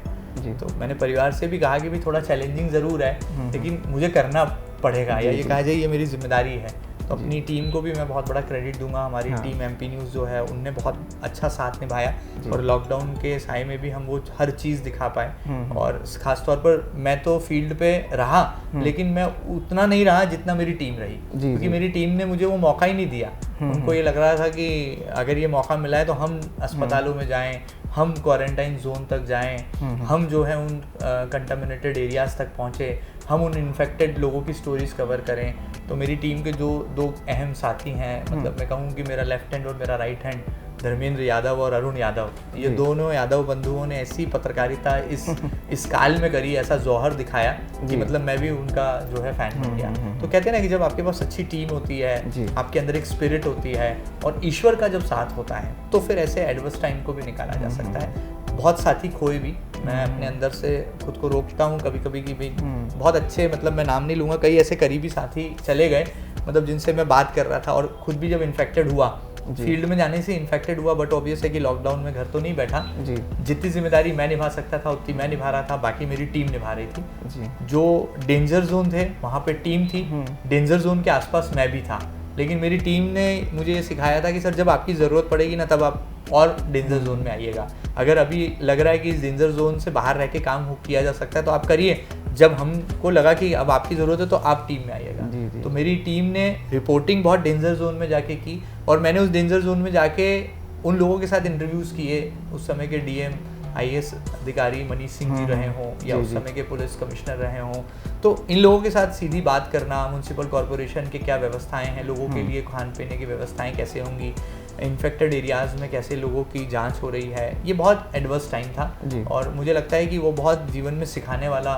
तो मैंने परिवार से भी कहा कि भी थोड़ा चैलेंजिंग ज़रूर है, लेकिन मुझे करना पड़ेगा, या ये कहा जाए ये मेरी जिम्मेदारी है। तो अपनी टीम को भी मैं बहुत बड़ा क्रेडिट दूंगा। हमारी टीम एमपी न्यूज़ जो है उनने बहुत अच्छा साथ निभाया और लॉकडाउन के साए में भी हम वो हर चीज़ दिखा पाए। और ख़ास तौर पर मैं तो फील्ड पे रहा, लेकिन मैं उतना नहीं रहा जितना मेरी टीम रही, क्योंकि मेरी टीम ने मुझे वो मौका ही नहीं दिया। उनको ये लग रहा था कि अगर ये मौका मिला है तो हम अस्पतालों में जाएं, हम क्वारंटाइन जोन तक जाएं, हम जो है उन कंटामिनेटेड एरियाज़ तक पहुँचे, हम उन इन्फेक्टेड लोगों की स्टोरीज़ कवर करें। तो मेरी टीम के जो दो अहम साथी हैं, मतलब मैं कहूँ कि मेरा लेफ्ट हैंड और मेरा राइट हैंड, धर्मेंद्र यादव और अरुण यादव, ये दोनों यादव बंधुओं ने ऐसी पत्रकारिता इस काल में करी, ऐसा जौहर दिखाया कि मतलब मैं भी उनका जो है फ़ैन बन गया। तो कहते हैं ना कि जब आपके पास अच्छी टीम होती है, आपके अंदर एक स्पिरिट होती है और ईश्वर का जब साथ होता है, तो फिर ऐसे एडवर्स टाइम को भी निकाला जा सकता है। बहुत साथी खोए भी, मैं अपने अंदर से खुद को रोकता हूँ कभी कभी कि भाई बहुत अच्छे, मतलब मैं नाम नहीं लूँगा, कई ऐसे करीबी साथी चले गए, मतलब जिनसे मैं बात कर रहा था और खुद भी जब इन्फेक्टेड हुआ, फील्ड में जाने से इन्फेक्टेड हुआ, बट ऑब्वियस है कि लॉकडाउन में घर तो नहीं बैठा। जितनी जिम्मेदारी मैं निभा सकता था उतनी मैं निभा रहा था, बाकी मेरी टीम निभा रही थी। जो डेंजर जोन थे वहाँ पे टीम थी, डेंजर जोन के आसपास मैं भी था, लेकिन मेरी टीम ने मुझे ये सिखाया था कि सर जब आपकी ज़रूरत पड़ेगी ना, तब आप और डेंजर जोन में आइएगा। अगर अभी लग रहा है कि इस डेंजर जोन से बाहर रह के काम किया जा सकता है तो आप करिए, जब हमको लगा कि अब आपकी ज़रूरत है तो आप टीम में आइएगा। तो मेरी टीम ने रिपोर्टिंग बहुत डेंजर जोन में जाके की और मैंने उस डेंजर जोन में जाके उन लोगों के साथ इंटरव्यूज़ किए, उस समय के डीएम आईएएस अधिकारी मनीष सिंह जी रहे हों या उस समय के पुलिस कमिश्नर रहे हों, तो इन लोगों के साथ सीधी बात करना, म्यूनसिपल कॉरपोरेशन के क्या व्यवस्थाएं हैं, लोगों के लिए खान पीने की व्यवस्थाएं कैसे होंगी, इन्फेक्टेड एरियाज़ में कैसे लोगों की जांच हो रही है, ये बहुत एडवर्स टाइम था और मुझे लगता है कि वो बहुत जीवन में सिखाने वाला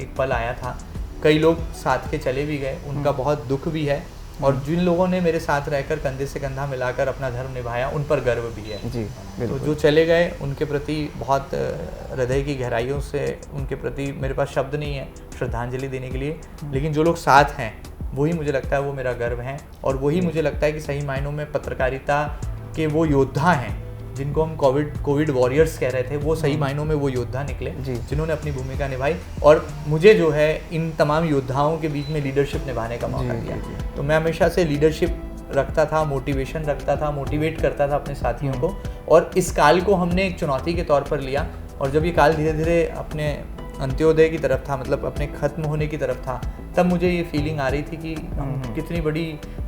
एक पल आया था। कई लोग साथ के चले भी गए, उनका बहुत दुख भी है, और जिन लोगों ने मेरे साथ रहकर कंधे से कंधा मिलाकर अपना धर्म निभाया उन पर गर्व भी है। तो जो चले गए उनके प्रति बहुत हृदय की गहराइयों से उनके प्रति मेरे पास शब्द नहीं है श्रद्धांजलि देने के लिए, लेकिन जो लोग साथ हैं वही मुझे लगता है वो मेरा गर्व है, और वही मुझे लगता है कि सही मायनों में पत्रकारिता के वो योद्धा हैं जिनको हम कोविड वॉरियर्स कह रहे थे, वो सही मायनों में वो योद्धा निकले जिन्होंने अपनी भूमिका निभाई, और मुझे जो है इन तमाम योद्धाओं के बीच में लीडरशिप निभाने का मौका दिया। तो मैं हमेशा से लीडरशिप रखता था, मोटिवेशन रखता था, मोटिवेट करता था अपने साथियों को, और इस काल को हमने एक चुनौती के तौर पर लिया। और जब ये काल धीरे धीरे अपने अंत्योदय की तरफ था, मतलब अपने ख़त्म होने की तरफ था, तब मुझे ये फीलिंग आ रही थी कि हम कितनी बड़ी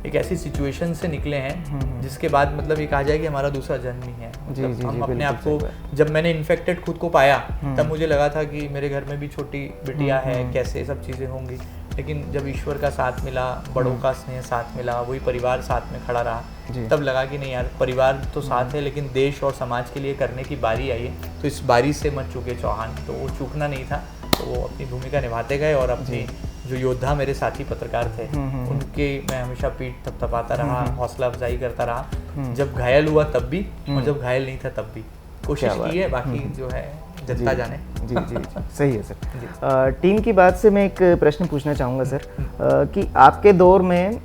एक ऐसी सिचुएशन से निकले हैं जिसके बाद मतलब ये कहा जाए कि हमारा दूसरा जन्म ही है। मतलब हम अपने आप को, जब मैंने इन्फेक्टेड खुद को पाया तब मुझे लगा था कि मेरे घर में भी छोटी बिटिया है, कैसे सब चीज़ें होंगी, लेकिन जब ईश्वर का साथ मिला, बड़ों का स्नेह साथ मिला, वही परिवार साथ में खड़ा रहा, तब लगा कि नहीं यार, परिवार तो साथ है लेकिन देश और समाज के लिए करने की बारी आई है, तो इस बारी से मत चूके चौहान। तो वो चूकना नहीं था, तो वो अपनी भूमिका निभाते गए और अपनी जो योद्धा मेरे साथी पत्रकार थे उनके मैं हमेशा पीठ थपथपाता रहा, हौसला अफजाई करता रहा, जब घायल हुआ तब भी और जब घायल नहीं था तब भी कोशिश की है, बाकी जो है जनता जाने। जी जी जी सही है सर। टीम की बात से मैं एक प्रश्न पूछना चाहूँगा सर, कि आपके दौर में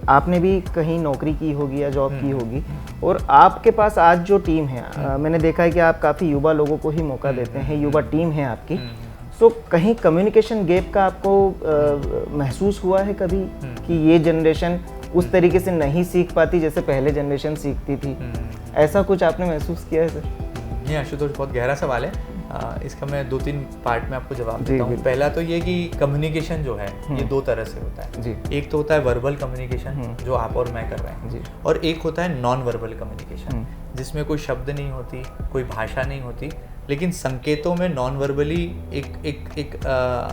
आपने भी कहीं नौकरी की होगी या जॉब की होगी, और आपके पास आज जो टीम है, मैंने देखा है कि आप काफ़ी युवा लोगों को ही मौका देते हैं, युवा टीम है आपकी, सो कहीं कम्युनिकेशन गैप का आपको महसूस हुआ है कभी कि ये जनरेशन उस तरीके से नहीं सीख पाती जैसे पहले जनरेशन सीखती थी? ऐसा कुछ आपने महसूस किया है सर? ये आशुतोष बहुत गहरा सवाल है, इसका मैं 2-3 पार्ट में आपको जवाब देता हूँ। पहला तो ये कि कम्युनिकेशन जो है ये 2 तरह से होता है जी। एक तो होता है वर्बल कम्युनिकेशन जो आप और मैं कर रहे हैं जी। और एक होता है नॉन वर्बल कम्युनिकेशन जिसमें कोई शब्द नहीं होती, कोई भाषा नहीं होती, लेकिन संकेतों में नॉन वर्बली एक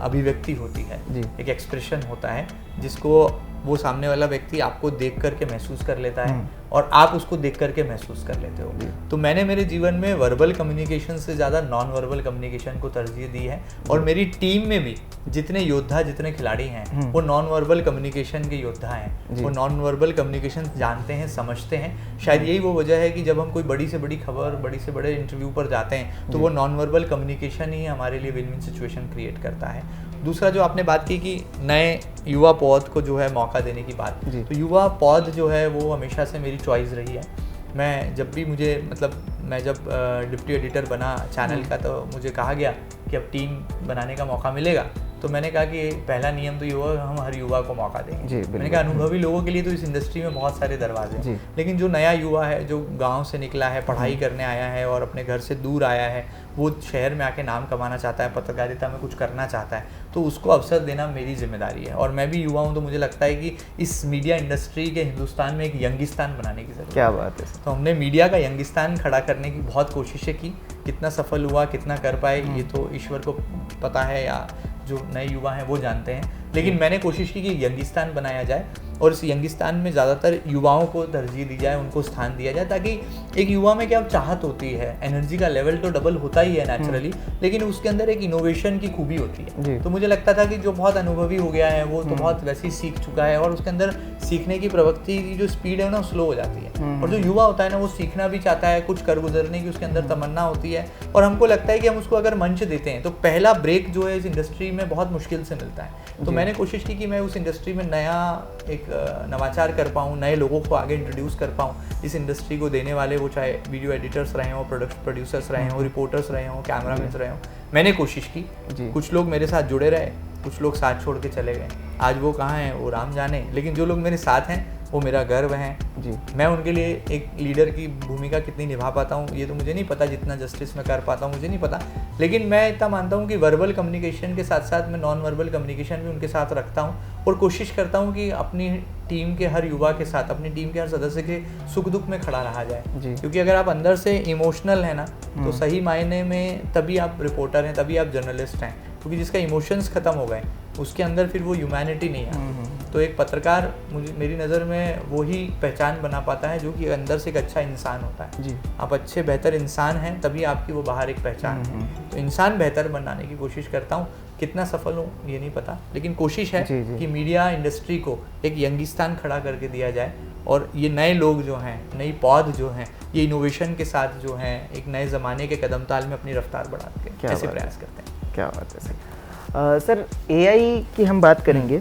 अभिव्यक्ति होती है, एक एक्सप्रेशन होता है जिसको वो सामने वाला व्यक्ति आपको देख करके महसूस कर लेता है और आप उसको देख करके महसूस कर लेते हो। तो मैंने मेरे जीवन में वर्बल कम्युनिकेशन से ज़्यादा नॉन वर्बल कम्युनिकेशन को तरजीह दी है और मेरी टीम में भी जितने योद्धा, जितने खिलाड़ी हैं वो नॉन वर्बल कम्युनिकेशन के योद्धा हैं, वो नॉन वर्बल कम्युनिकेशन जानते हैं, समझते हैं। शायद यही वो वजह है कि जब हम कोई बड़ी से बड़ी खबर, बड़ी से बड़े इंटरव्यू पर जाते हैं तो वो नॉन वर्बल कम्युनिकेशन ही हमारे लिए विन विन सिचुएशन क्रिएट करता है। दूसरा जो आपने बात की कि नए युवा पौध को जो है मौका देने की बात, तो युवा पौध जो है वो हमेशा से मेरी चॉइस रही है। मैं जब भी मैं जब डिप्टी एडिटर बना चैनल का तो मुझे कहा गया कि अब टीम बनाने का मौका मिलेगा, तो मैंने कहा कि पहला नियम तो ये होगा हम हर युवा को मौका देंगे। मैंने कहा अनुभवी लोगों के लिए तो इस इंडस्ट्री में बहुत सारे दरवाजे हैं, लेकिन जो नया युवा है, जो गांव से निकला है, पढ़ाई करने आया है और अपने घर से दूर आया है, वो शहर में आके नाम कमाना चाहता है, पत्रकारिता में कुछ करना चाहता है, तो उसको अवसर देना मेरी जिम्मेदारी है। और मैं भी युवा हूँ तो मुझे लगता है कि इस मीडिया इंडस्ट्री के हिंदुस्तान में एक यंगिस्तान बनाने की ज़रूरत है। क्या बात है। तो हमने मीडिया का यंगिस्तान खड़ा करने की बहुत कोशिशें की, कितना सफल हुआ, कितना कर पाए ये तो ईश्वर को पता है या जो नए युवा हैं वो जानते हैं, लेकिन मैंने कोशिश की कि यंगिस्तान बनाया जाए और इस यंगिस्तान में ज़्यादातर युवाओं को तरजीह दी जाए, उनको स्थान दिया जाए, ताकि एक युवा में क्या चाहत होती है, एनर्जी का लेवल तो डबल होता ही है नेचुरली, लेकिन उसके अंदर एक इनोवेशन की खूबी होती है। तो मुझे लगता था कि जो बहुत अनुभवी हो गया है वो तो बहुत वैसे ही सीख चुका है और उसके अंदर सीखने की प्रवृत्ति की जो स्पीड है ना स्लो हो जाती है, और जो युवा होता है ना वो सीखना भी चाहता है, कुछ कर गुजरने की उसके अंदर तमन्ना होती है, और हमको लगता है कि हम उसको अगर मंच देते हैं तो पहला ब्रेक जो है इस इंडस्ट्री में बहुत मुश्किल से मिलता है। तो मैंने कोशिश की कि मैं उस इंडस्ट्री में नया एक नवाचार कर पाऊँ, नए लोगों को आगे इंट्रोड्यूस कर पाऊँ इस इंडस्ट्री को देने वाले, वो चाहे वीडियो एडिटर्स रहे हों, प्रोड्यूसर्स रहे हों, रिपोर्टर्स रहे हों, कैमरामैन रहे हों। मैंने कोशिश की, कुछ लोग मेरे साथ जुड़े रहे, कुछ लोग साथ छोड़ के चले गए, आज वो कहाँ हैं वो राम जाने, लेकिन जो लोग मेरे साथ हैं वो मेरा गर्व है जी। मैं उनके लिए एक लीडर की भूमिका कितनी निभा पाता हूँ ये तो मुझे नहीं पता, जितना जस्टिस में कर पाता हूँ मुझे नहीं पता, लेकिन मैं इतना मानता हूँ कि वर्बल कम्युनिकेशन के साथ साथ मैं नॉन वर्बल कम्युनिकेशन भी उनके साथ रखता हूँ और कोशिश करता हूँ कि अपनी टीम के हर युवा के साथ, अपनी टीम के हर सदस्य के सुख दुख में खड़ा रहा जाए, क्योंकि अगर आप अंदर से इमोशनल है ना तो सही मायने में तभी आप रिपोर्टर हैं, तभी आप जर्नलिस्ट हैं, क्योंकि जिसका इमोशंस खत्म हो गए उसके अंदर फिर वो ह्यूमैनिटी नहीं आती। तो एक पत्रकार मेरी नज़र में वो ही पहचान बना पाता है जो कि अंदर से एक अच्छा इंसान होता है जी। आप अच्छे बेहतर इंसान हैं तभी आपकी वो बाहर एक पहचान है। तो इंसान बेहतर बनाने की कोशिश करता हूँ, कितना सफल हूँ ये नहीं पता, लेकिन कोशिश है जी। कि मीडिया इंडस्ट्री को एक यंगिस्तान खड़ा करके दिया जाए और ये नए लोग जो हैं, नई पौध जो हैं, ये इनोवेशन के साथ जो हैं एक नए ज़माने के कदम ताल में अपनी रफ्तार बढ़ाते हैं, ऐसे प्रयास करते हैं। क्या बात है सर। एआई की हम बात करेंगे।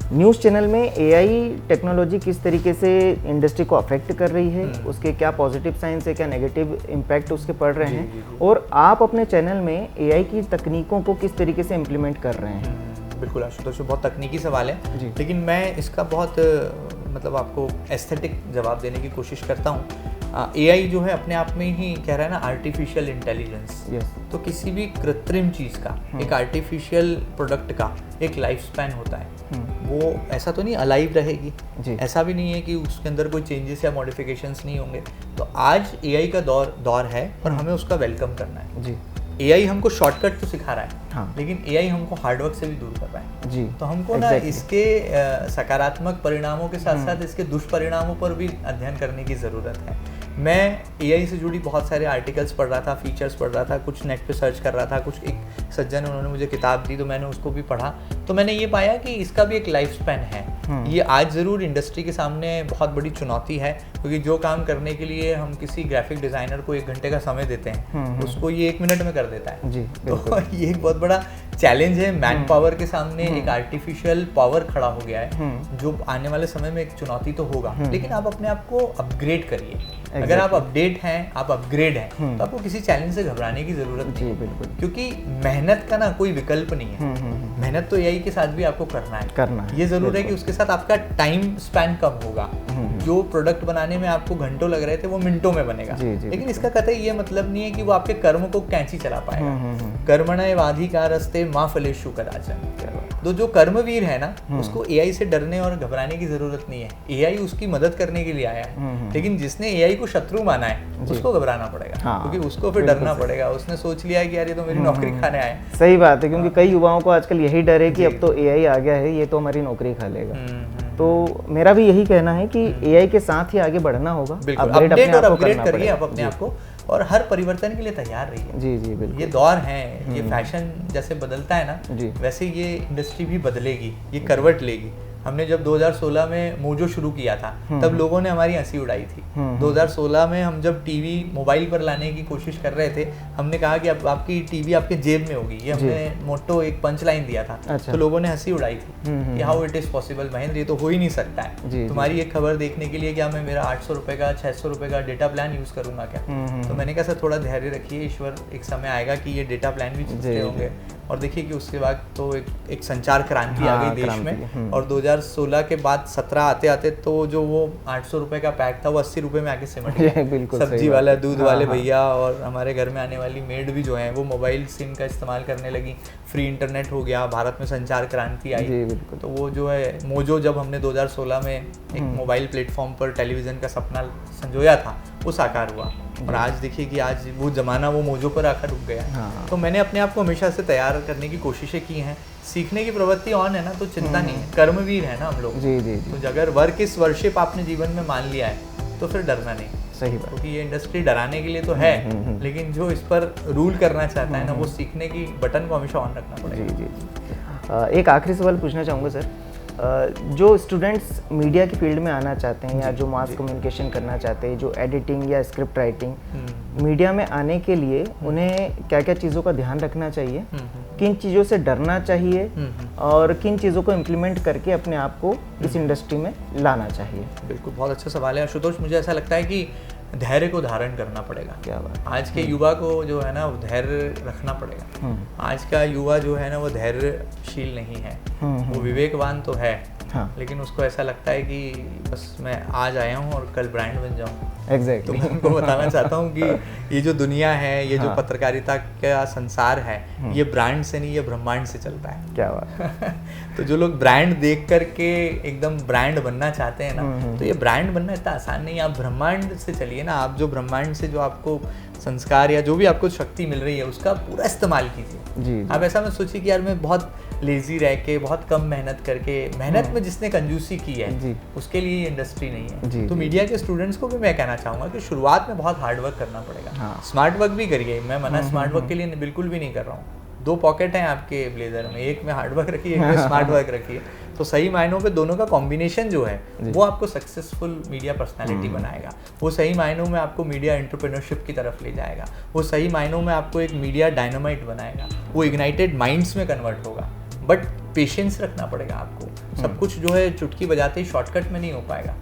न्यूज़ चैनल में एआई टेक्नोलॉजी किस तरीके से इंडस्ट्री को अफेक्ट कर रही है, उसके क्या पॉजिटिव साइंस है, क्या नेगेटिव इम्पैक्ट उसके पड़ रहे हैं, और आप अपने चैनल में एआई की तकनीकों को किस तरीके से इम्प्लीमेंट कर रहे हैं? बिल्कुल आशुतोष, बहुत तकनीकी सवाल है लेकिन मैं इसका बहुत आपको एस्थेटिक जवाब देने की कोशिश करता हूँ। एआई जो है अपने आप में ही कह रहा है ना आर्टिफिशियल इंटेलिजेंस, तो किसी भी कृत्रिम चीज़ का, एक आर्टिफिशियल प्रोडक्ट का एक लाइफ स्पैन होता है। वो ऐसा तो नहीं अलाइव रहेगी, ऐसा भी नहीं है कि उसके अंदर कोई चेंजेस या मॉडिफिकेशंस नहीं होंगे। तो आज एआई का दौर है और हमें उसका वेलकम करना है जी। एआई हमको शॉर्टकट तो सिखा रहा है लेकिन एआई हमको हार्डवर्क से भी दूर कर रहा है जी। तो हमको ना इसके सकारात्मक परिणामों के साथ साथ इसके दुष्परिणामों पर भी अध्ययन करने की ज़रूरत है। मैं एआई से जुड़ी बहुत सारे आर्टिकल्स पढ़ रहा था, फीचर्स पढ़ रहा था, कुछ नेट पे सर्च कर रहा था, कुछ एक सज्जन उन्होंने मुझे किताब दी तो मैंने उसको भी पढ़ा, तो मैंने ये पाया कि इसका भी एक लाइफ स्पैन है। ये आज ज़रूर इंडस्ट्री के सामने बहुत बड़ी चुनौती है, क्योंकि जो काम करने के लिए हम किसी ग्राफिक डिज़ाइनर को 1 घंटे का समय देते हैं उसको ये 1 मिनट में कर देता है। जी, तो ये एक बहुत बड़ा चैलेंज है। मैन पावर के सामने एक आर्टिफिशियल पावर खड़ा हो गया है, जो आने वाले समय में एक चुनौती तो होगा, लेकिन आप अपने आप को अपग्रेड करिए। अगर आप अपडेट हैं, आप अपग्रेड हैं, तो आपको किसी चैलेंज से घबराने की जरूरत नहीं है, क्योंकि मेहनत का ना कोई विकल्प नहीं है। मेहनत तो एआई के साथ भी आपको करना है। ये जरूर है कि उसके साथ आपका टाइम स्पैन कम होगा। जो प्रोडक्ट बनाने में आपको घंटों लग रहे थे वो मिनटों में बनेगा। लेकिन इसका कतई ये मतलब नहीं है कि वो आपके कर्म को कैंची चला पाएगा। कर्मणैवाधिकारस्ते मा फलेषु कदाचन। तो जो कर्मवीर है ना, उसको एआई से डरने और घबराने की जरूरत नहीं है। एआई उसकी मदद करने के लिए आया है, लेकिन जिसने एआई को शत्रु माना है उसको घबराना पड़ेगा, क्योंकि उसको फिर डरना पड़ेगा। उसने सोच लिया है कि यार ये तो मेरी नौकरी खाने आए। सही बात है, क्योंकि कई युवाओं को आजकल यही डर है कि अब तो एआई आ गया है, ये तो हमारी नौकरी खा लेगा। तो मेरा भी यही कहना है कि एआई के साथ ही आगे बढ़ना होगा। अपडेट और अपग्रेड करिए आप अपने आप को, और हर परिवर्तन के लिए तैयार रहिए। जी बिल्कुल। ये दौर है, ये फैशन जैसे बदलता है ना, वैसे ये इंडस्ट्री भी बदलेगी, ये करवट लेगी। हमने जब 2016 में मोजो शुरू किया था तब लोगों ने हमारी हंसी उड़ाई थी। 2016 में हम जब टीवी मोबाइल पर लाने की कोशिश कर रहे थे, हमने कहा कि अब आपकी टीवी आपके जेब में होगी, ये हमने मोटो एक पंच लाइन दिया था। अच्छा। तो लोगों ने हंसी उड़ाई थी कि how it is possible Mahendra, ये तो हो ही नहीं सकता है। तुम्हारी एक खबर देखने के लिए क्या मैं मेरा 800 रुपए का 600 रुपए का डेटा प्लान यूज करूंगा क्या? तो मैंने कहा सर थोड़ा धैर्य रखिए, ईश्वर एक समय आएगा कि ये डेटा प्लान भी चलते होंगे। और देखिए कि उसके बाद तो एक संचार क्रांति आ गई देश में। और 2016 के बाद 17 आते आते तो जो वो 800 रुपए का पैक था वो 80 रुपए में आके सिमट गया। सब्जी वाला, दूध वाले भैया और हमारे घर में आने वाली मेड भी जो है वो मोबाइल सिम का इस्तेमाल करने लगी। फ्री इंटरनेट हो गया, भारत में संचार क्रांति आई। तो वो जो है मोजो, जब हमने 2016 में एक मोबाइल प्लेटफॉर्म पर टेलीविजन का सपना संजोया था, वो साकार हुआ। और आज देखिए कि आज वो जमाना वो मोजो पर आकर रुक गया। तो मैंने अपने आप को हमेशा से तैयार करने की कोशिशें की हैं। सीखने की प्रवृत्ति ऑन है ना, तो चिंता नहीं है। कर्मवीर है ना हम लोग। तो अगर वर्क इस वर्शिप आपने जीवन में मान लिया है तो फिर डरना नहीं। सही बात, क्योंकि ये इंडस्ट्री डराने के लिए तो है, लेकिन जो इस पर रूल करना चाहता है ना, वो सीखने की बटन को हमेशा ऑन रखना पड़ेगा। एक आखिरी सवाल पूछना चाहूँगा सर, जो स्टूडेंट्स मीडिया की फील्ड में आना चाहते हैं या जो मास कम्युनिकेशन करना चाहते हैं, जो एडिटिंग या स्क्रिप्ट राइटिंग, मीडिया में आने के लिए उन्हें क्या क्या चीज़ों का ध्यान रखना चाहिए, किन चीज़ों से डरना चाहिए और किन चीज़ों को इम्प्लीमेंट करके अपने आप को इस इंडस्ट्री में लाना चाहिए? बिल्कुल, बहुत अच्छा सवाल है आशुतोष। मुझे ऐसा लगता है कि धैर्य को धारण करना पड़ेगा। क्या बात। आज के युवा को जो है ना वो धैर्य रखना पड़ेगा। आज का युवा जो है ना वो धैर्यशील नहीं है। वो विवेकवान तो है, लेकिन उसको ऐसा लगता है कि बस मैं आज आया हूँ और कल ब्रांड बन जाऊँ। एग्जैक्टली। तो मैं उनको बताना चाहता हूँ कि ये जो दुनिया है, ये जो पत्रकारिता का संसार है, ये ब्रांड से नहीं, ये ब्रह्मांड से चलता है। क्या बात। तो जो लोग ब्रांड देख करके एकदम ब्रांड बनना चाहते हैं ना, तो ये ब्रांड बनना इतना आसान नहीं है। आप ब्रह्मांड से चलिए ना, आप जो ब्रह्मांड से जो आपको संस्कार या जो भी आपको शक्ति मिल रही है उसका पूरा इस्तेमाल कीजिए। आप ऐसा मत सोचिए कि यार मैं बहुत लेजी रह के, बहुत कम मेहनत करके, मेहनत में जिसने कंजूसी की है उसके लिए ये इंडस्ट्री नहीं है। तो मीडिया के स्टूडेंट्स को भी मैं कहना चाहूँगा कि शुरुआत में बहुत हार्ड वर्क करना पड़ेगा। स्मार्ट वर्क भी करिए, मैं मना स्मार्ट वर्क के लिए बिल्कुल भी नहीं कर रहा हूँ। 2 पॉकेट हैं आपके ब्लेजर में, एक में हार्ड वर्क रखिए, एक में स्मार्ट वर्क रखिए। तो सही मायनों पे दोनों का कॉम्बिनेशन जो है वो आपको सक्सेसफुल मीडिया पर्सनालिटी बनाएगा। वो सही मायनों में आपको मीडिया एंटरप्रेन्योरशिप की तरफ ले जाएगा। वो सही मायनों में आपको एक मीडिया डायनामाइट बनाएगा। वो इग्नाइटेड माइंड्स में कन्वर्ट होगा। बट पेशेंस रखना पड़ेगा आपको। सब कुछ जो है चुटकी बजाते ही शॉर्टकट में नहीं हो पाएगा।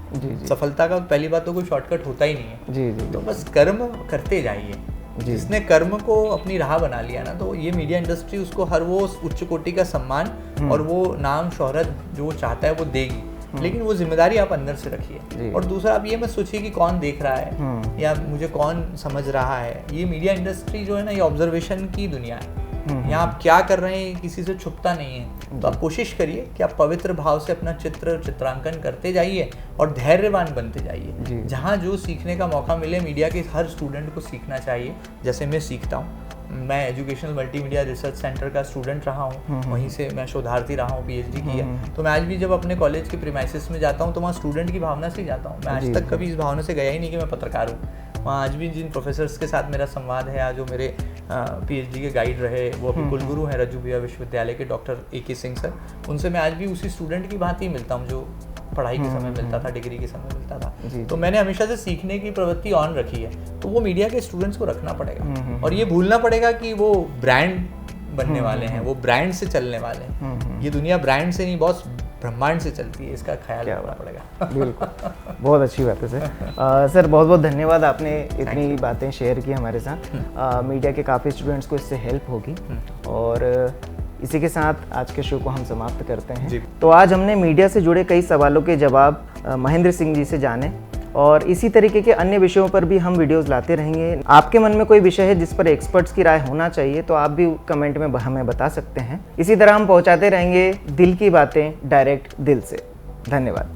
सफलता का पहली बात तो कोई शॉर्टकट होता ही नहीं है। तो बस कर्म करते जाइए। जिसने कर्म को अपनी राह बना लिया ना, तो ये मीडिया इंडस्ट्री उसको हर वो उच्च कोटि का सम्मान और वो नाम शोहरत जो वो चाहता है वो देगी। लेकिन वो जिम्मेदारी आप अंदर से रखिए। और दूसरा, आप ये मत सोचिए कि कौन देख रहा है या मुझे कौन समझ रहा है। ये मीडिया इंडस्ट्री जो है ना, ये ऑब्जर्वेशन की दुनिया है। यहाँ आप क्या कर रहे हैं किसी से छुपता नहीं है। तो आप कोशिश करिए कि आप पवित्र भाव से अपना चित्रांकन करते जाइए और धैर्यवान बनते जाइए। जहाँ जो सीखने का मौका मिले, मीडिया के हर स्टूडेंट को सीखना चाहिए। जैसे मैं सीखता हूँ, मैं एजुकेशनल मल्टीमीडिया रिसर्च सेंटर का स्टूडेंट रहा हूँ, वहीं से मैं शोधार्थी रहा हूँ, पीएचडी की है। तो मैं आज भी जब अपने कॉलेज के प्रीमाइसेस में जाता हूँ तो वहाँ स्टूडेंट की भावना से ही जाता हूँ। मैं आज तक कभी इस भावना से गया ही नहीं कि मैं पत्रकार हूँ। वहाँ आज भी जिन प्रोफेसर्स के साथ मेरा संवाद है, आज जो मेरे पीएचडी के गाइड रहे वो अभी कुलगुरु हैं रज्जू भैया विश्वविद्यालय के, डॉक्टर AK सिंह सर, उनसे मैं आज भी उसी स्टूडेंट की भांति मिलता हूँ जो पढ़ाई के समय मिलता था, डिग्री के समय मिलता था। तो मैंने हमेशा से सीखने की प्रवृत्ति ऑन रखी है, तो वो मीडिया के स्टूडेंट्स को रखना पड़ेगा और ये भूलना पड़ेगा कि वो ब्रांड बनने वाले हैं, वो ब्रांड से चलने वाले हैं। ये दुनिया ब्रांड से नहीं, बॉस ब्रह्मांड से चलती है, इसका ख्याल रखना पड़ेगा। बिल्कुल, बहुत अच्छी बात है सर। सर बहुत बहुत धन्यवाद, आपने इतनी बातें शेयर की हमारे साथ। मीडिया के काफ़ी स्टूडेंट्स को इससे हेल्प होगी और इसी के साथ आज के शो को हम समाप्त करते हैं। तो आज हमने मीडिया से जुड़े कई सवालों के जवाब महेंद्र सिंह जी से जाने और इसी तरीके के अन्य विषयों पर भी हम वीडियोस लाते रहेंगे। आपके मन में कोई विषय है जिस पर एक्सपर्ट्स की राय होना चाहिए तो आप भी कमेंट में हमें बता सकते हैं। इसी तरह हम पहुंचाते रहेंगे दिल की बातें डायरेक्ट दिल से। धन्यवाद।